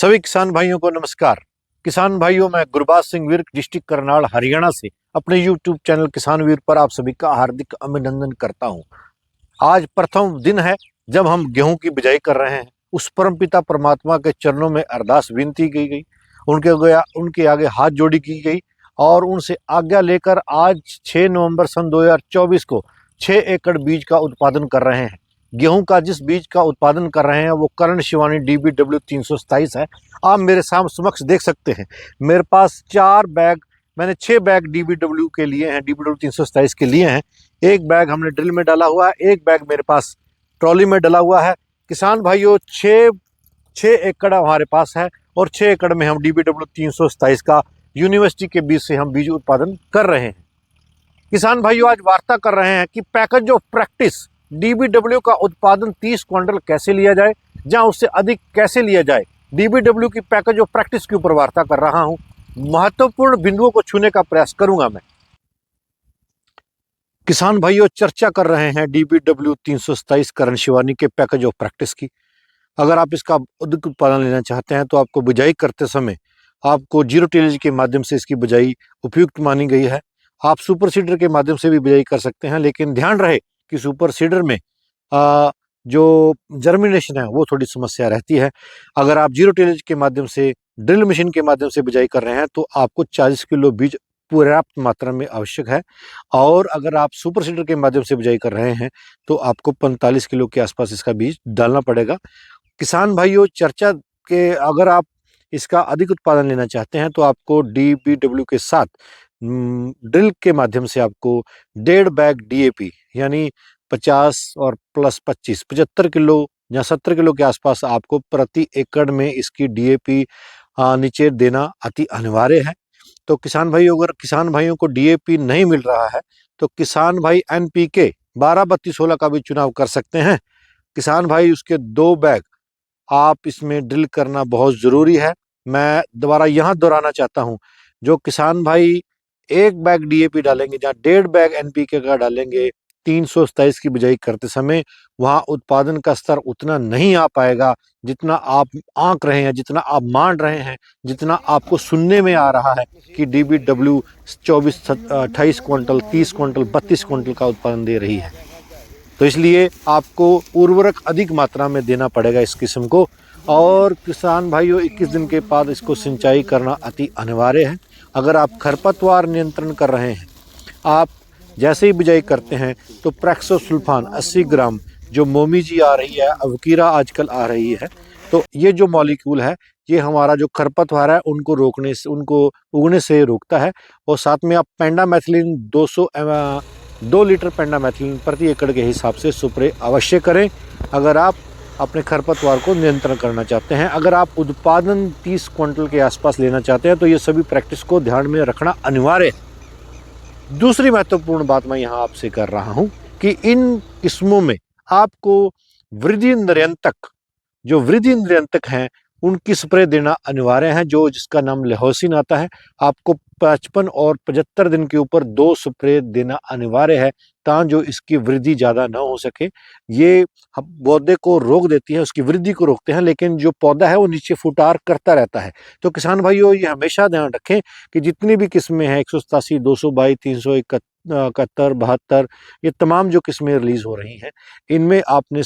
सभी किसान भाइयों को नमस्कार। किसान भाइयों, मैं गुरबाज सिंह विर्क, डिस्ट्रिक्ट करनाल, हरियाणा से अपने यूट्यूब चैनल किसान वीर पर आप सभी का हार्दिक अभिनंदन करता हूं। आज प्रथम दिन है जब हम गेहूं की बिजाई कर रहे हैं। उस परमपिता परमात्मा के चरणों में अरदास विनती की गई, उनके आगे हाथ जोड़ी की गई और उनसे आज्ञा लेकर आज 6 नवंबर सन 2024 को 6 एकड़ बीज का उत्पादन कर रहे हैं। गेहूं का जिस बीज का उत्पादन कर रहे हैं वो कर्ण शिवानी DBW 327 है। आप मेरे समक्ष देख सकते हैं, मेरे पास 4 बैग, मैंने 6 बैग DBW के लिए हैं, DBW 327 के लिए हैं। एक बैग हमने ड्रिल में डाला हुआ है, एक बैग मेरे पास ट्रॉली में डला हुआ है। किसान भाइयों, 6 एकड़ हमारे पास है और 6 एकड़ में हम DBW 327 का यूनिवर्सिटी के बीज से हम बीज उत्पादन कर रहे हैं। किसान भाइयों, आज वार्ता कर रहे हैं कि पैकेज ऑफ प्रैक्टिस DBW का उत्पादन 30 क्विंटल कैसे लिया जाए, या उससे अधिक कैसे लिया जाए। DBW की पैकेज ऑफ प्रैक्टिस के ऊपर वार्ता कर रहा हूं। महत्वपूर्ण बिंदुओं को छूने का प्रयास करूंगा मैं। किसान भाइयों, चर्चा कर रहे हैं DBW 327 कर्ण शिवानी के पैकेज ऑफ प्रैक्टिस की। अगर आप इसका अधिक उत्पादन लेना चाहते हैं तो आपको बिजाई करते समय आपको जीरो टिलेज के माध्यम से इसकी बिजाई उपयुक्त मानी गई है। आप सुपर सीडर के माध्यम से भी बिजाई कर सकते हैं, लेकिन ध्यान रहे कि सुपर सीडर में जो जर्मिनेशन है वो थोड़ी समस्या रहती है। अगर आप जीरो टिलेज के माध्यम से, ड्रिल मशीन के माध्यम से बिजाई कर रहे हैं तो आपको 40 किलो बीज पर्याप्त मात्रा में आवश्यक है, और अगर आप सुपर सीडर के माध्यम से बिजाई कर रहे हैं तो आपको 45 किलो के आसपास इसका बीज डालना पड़ेगा। किसान भाइयों, चर्चा के अगर आप इसका अधिक उत्पादन लेना चाहते हैं तो आपको DBW के साथ ड्रिल के माध्यम से आपको 1.5 बैग DAP यानी 50 और प्लस 25 75 किलो या 70 किलो के आसपास आपको प्रति एकड़ में इसकी DAP नीचे देना अति अनिवार्य है। तो किसान भाइयों, अगर किसान भाइयों को DAP नहीं मिल रहा है तो किसान भाई NPK 12-32-16 का भी चुनाव कर सकते हैं। किसान भाई, उसके 2 बैग आप इसमें ड्रिल करना बहुत ज़रूरी है। मैं दोबारा यहाँ दोहराना चाहता हूँ, जो किसान भाई 1 बैग DAP डालेंगे या 1.5 बैग NPK का डालेंगे 327 की बिजाई करते समय, वहाँ उत्पादन का स्तर उतना नहीं आ पाएगा जितना आप आंक रहे हैं, जितना आप मान रहे हैं, जितना आपको सुनने में आ रहा है कि DBW 28 क्विंटल, 30 क्विंटल, 32 क्विंटल का उत्पादन दे रही है। तो इसलिए आपको उर्वरक अधिक मात्रा में देना पड़ेगा इस किस्म को। और किसान भाइयों, 21 दिन के बाद इसको सिंचाई करना अति अनिवार्य है। अगर आप खरपतवार नियंत्रण कर रहे हैं, आप जैसे ही बिजाई करते हैं तो प्रैक्सोसुल्फान 80 ग्राम, जो मोमीजी आ रही है, अवकीरा आजकल आ रही है, तो ये जो मॉलिक्यूल है ये हमारा जो खरपतवार है उनको रोकने से, उनको उगने से रोकता है। और साथ में आप पेंडामेथिलिन 2 लीटर पेंडामेथिलिन प्रति एकड़ के हिसाब से स्प्रे अवश्य करें अगर आप अपने खरपतवार को नियंत्रण करना चाहते हैं। अगर आप उत्पादन 30 क्विंटल के आसपास लेना चाहते हैं तो ये सभी प्रैक्टिस को ध्यान में रखना अनिवार्य है। दूसरी महत्वपूर्ण बात मैं यहाँ आपसे कर रहा हूँ कि इन किस्मों में आपको वृद्धि नियंत्रक हैं उनकी स्प्रे देना अनिवार्य है, जिसका नाम लेहोसिन आता है। आपको 55 और 75 दिन के ऊपर 2 स्प्रे देना अनिवार्य है, ताकि जो इसकी वृद्धि ज़्यादा ना हो सके। ये पौधे को रोक देती है, उसकी वृद्धि को रोकते हैं, लेकिन जो पौधा है वो नीचे फुटार करता रहता है। तो किसान भाइयों, ये हमेशा ध्यान रखें कि जितनी भी किस्में हैं 187, 222, 371, 72, ये तमाम जो किस्में रिलीज हो रही हैं, इनमें आपने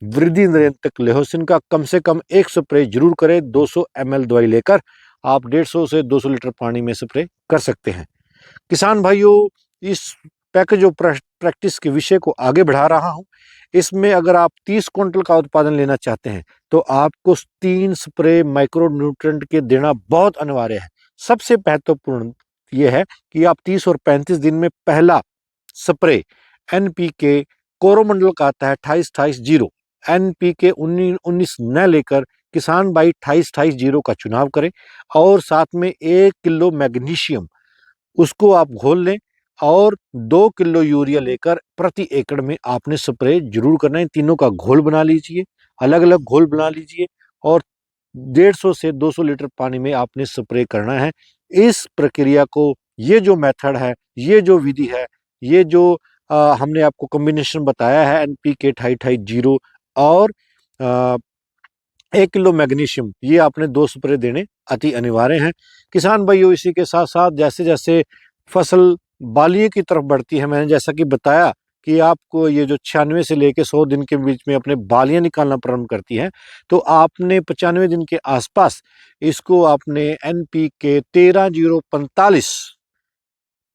वृद्धि नियंत्रक लेहोसिन का कम से कम 1 स्प्रे जरूर करें। 200 ml दवाई लेकर आप 150 से 200 लीटर पानी में स्प्रे कर सकते हैं। किसान भाइयों, इस पैकेज ऑफ प्रैक्टिस के विषय को आगे बढ़ा रहा हूं। इसमें अगर आप 30 क्विंटल का उत्पादन लेना चाहते हैं तो आपको 3 स्प्रे माइक्रो न्यूट्रिएंट के देना बहुत अनिवार्य है। सबसे महत्वपूर्ण यह है कि आप 30 और 35 दिन में पहला स्प्रे NPK कोरोमंडल का आता है 28-28-0, NPK 19-19 न लेकर किसान भाई 28-28-0 का चुनाव करें, और साथ में 1 किलो मैग्नीशियम उसको आप घोल लें, और 2 किलो यूरिया लेकर प्रति एकड़ में आपने स्प्रे जरूर करना है। तीनों का घोल बना लीजिए, अलग अलग घोल बना लीजिए, और 150 से 200 लीटर पानी में आपने स्प्रे करना है। इस प्रक्रिया को, ये जो मेथड है, ये जो विधि है, ये जो हमने आपको कॉम्बिनेशन बताया है NPK 28-28-0 और 1 किलो मैग्नीशियम ये आपने 2 स्प्रे देने अति अनिवार्य हैं। किसान भाइयों, इसी के साथ साथ जैसे जैसे फसल बालियों की तरफ बढ़ती है, मैंने जैसा कि बताया कि आपको ये जो 96 से लेके 100 दिन के बीच में अपने बालियां निकालना प्रारंभ करती है, तो आपने 95 दिन के आसपास इसको आपने NPK 13-0-45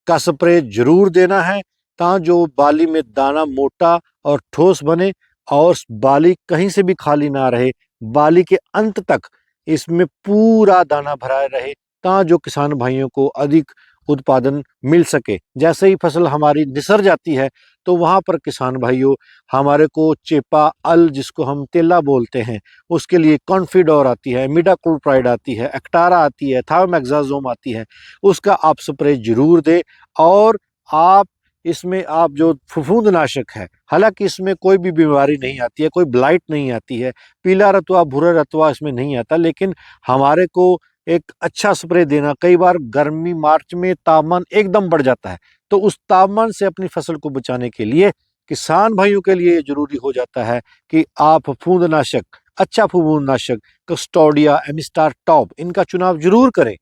का स्प्रे जरूर देना है, ताकि जो बाली में दाना मोटा और ठोस बने और बाली कहीं से भी खाली ना रहे, बाली के अंत तक इसमें पूरा दाना भरा रहे, ताकि जो किसान भाइयों को अधिक उत्पादन मिल सके। जैसे ही फसल हमारी निसर जाती है तो वहाँ पर किसान भाइयों हमारे को चेपा अल, जिसको हम तेला बोलते हैं, उसके लिए कॉन्फिडोर आती है, मिडाक्लोप्राइड आती है, एक्टारा आती है, थायोमेक्साजोम आती है, उसका आप स्प्रे जरूर दें। और आप इसमें आप जो फफूंदनाशक है, हालांकि इसमें कोई भी बीमारी नहीं आती है, कोई ब्लाइट नहीं आती है, पीला रतुआ भूरा रतुआ इसमें नहीं आता, लेकिन हमारे को एक अच्छा स्प्रे देना। कई बार गर्मी मार्च में तापमान एकदम बढ़ जाता है, तो उस तापमान से अपनी फसल को बचाने के लिए किसान भाइयों के लिए जरूरी हो जाता है कि आप फफूंदनाशक, अच्छा फफूंदनाशक कस्टोडिया, एमिस्टार टॉप, इनका चुनाव जरूर करें।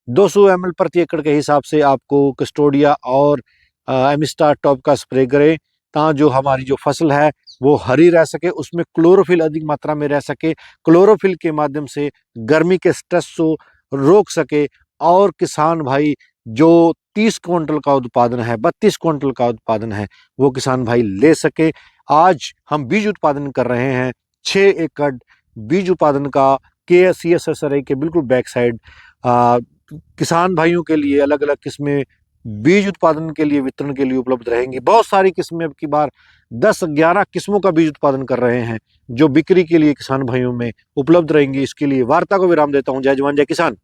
200 ml प्रति एकड़ के हिसाब से आपको कस्टोडिया और एमिस्टार टॉप का स्प्रे करें, ताकि जो हमारी जो फसल है वो हरी रह सके, उसमें क्लोरोफिल अधिक मात्रा में रह सके, क्लोरोफिल के माध्यम से गर्मी के स्ट्रेस को रोक सके, और किसान भाई जो 30 क्विंटल का उत्पादन है, 32 क्विंटल का उत्पादन है, वो किसान भाई ले सके। आज हम बीज उत्पादन कर रहे हैं 6 एकड़ बीज उत्पादन का CSSRA के बिल्कुल बैक साइड। किसान भाइयों के लिए अलग अलग किस्में बीज उत्पादन के लिए, वितरण के लिए उपलब्ध रहेंगी। बहुत सारी किस्में, अब की बार 10-11 किस्मों का बीज उत्पादन कर रहे हैं, जो बिक्री के लिए किसान भाइयों में उपलब्ध रहेंगी। इसके लिए वार्ता को विराम देता हूं। जय जवान जय किसान।